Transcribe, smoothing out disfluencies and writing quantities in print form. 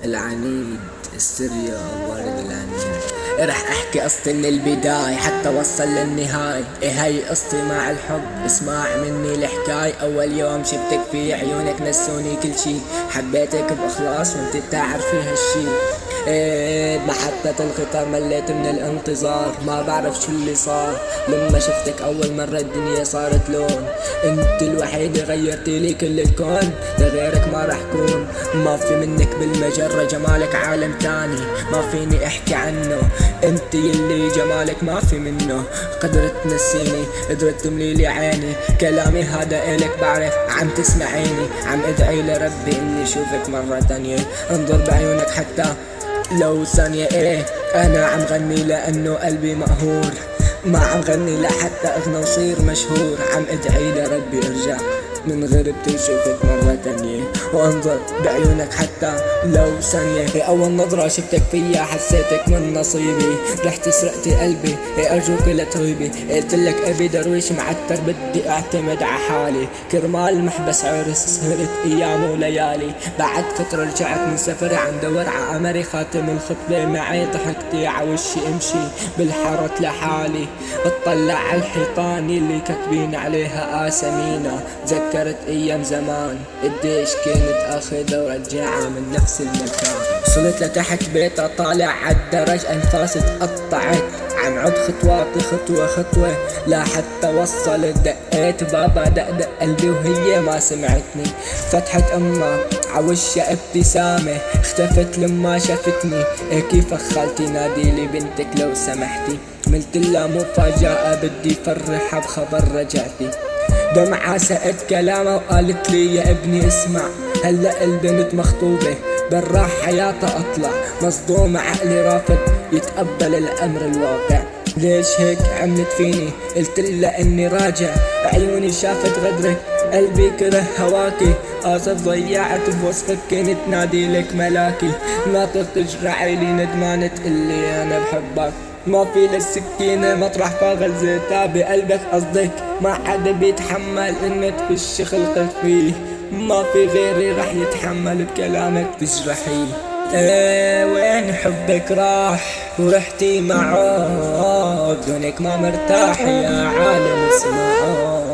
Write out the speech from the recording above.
العنيد السريا وارد العنيد. رح احكي قصتي من البداية حتى وصل للنهاية. هاي قصتي مع الحب، اسمع مني الحكاية. اول يوم شفتك في عيونك نسوني كل شي، حبيتك باخلاص وانت بتعرفي هالشي. بمحطة القطار مليت من الانتظار، ما بعرف شو اللي صار. لما شفتك اول مرة الدنيا صارت لون، انت الوحيدة غيرتي لي كل الكون. لغيرك ما رح كون، ما في منك بالمجرة، جمالك عالم تاني ما فيني احكي عنه. انت يلي جمالك ما في منه، قدرت تنسيني، قدرت تمليلي عيني. كلامي هذا الك بعرف عم تسمعيني، عم ادعي لربي اني اشوفك مرة تانية. انظر بعيونك حتى لو ثانية. انا عم غني لانه قلبي مقهور، ما عم غني لحتى اغنى وصير مشهور. عم ادعي لربي ارجع من غربتي وشوفك مرة تانية، وانظر بعيونك حتى لو ثانية. اول نظرة شفتك فيها حسيتك من نصيبي، رحت سرقتي قلبي ارجوك لا تغيبي. قلتلك ابي درويش معتر بدي اعتمد ع حالي، كرمال محبس عرس سهرت ايام وليالي. بعد فترة رجعت من سفري عم دور ع قمري، خاتم الخطبة معي ضحكتي عوشي امشي بالحارة لحالي. اطلع على الحيطان اللي كاتبين عليها اسامينا، تذكرت ايام زمان قديش كنت اخذها ورجعها من نفس المكان. وصلت لتحت بيتها طالع عالدرج، انفاسي تقطعت عم عد خطواتي خطوة خطوة لا حتى وصلت. دقيت بابا دق قلبي وهي ما سمعتني، فتحت امها عوشها ابتسامة، اختفت لما شافتني. كيف خالتي ناديلي بنتك لو سمحتي. عملتلها مفاجأة بدي فرحها بخبر رجعتي. دمعة سأت كلامها وقالت لي يا ابني اسمع، هلأ البنت مخطوبة بالراح حياتها اطلع. مصدوم عقلي رافض يتقبل الامر الواقع. ليش هيك عملت فيني؟ قلتلها اني راجع، عيوني شافت غدرك قلبي كره هواكي. اسف ضيعت بوصفك كنت ناديلك ملاكي، ناطر تجرعي لي ندمانة تقلي انا بحبك. ما في للسكينة مطرح فاغل زيتها بقلبك قصدك، ما حدا بيتحمل انك تفش خلقك فيه. ما في غيري رح يتحمل بكلامك تجرحيه. وين حبك راح ورحتي معه، دونك ما مرتاح يا عالم اسمعه.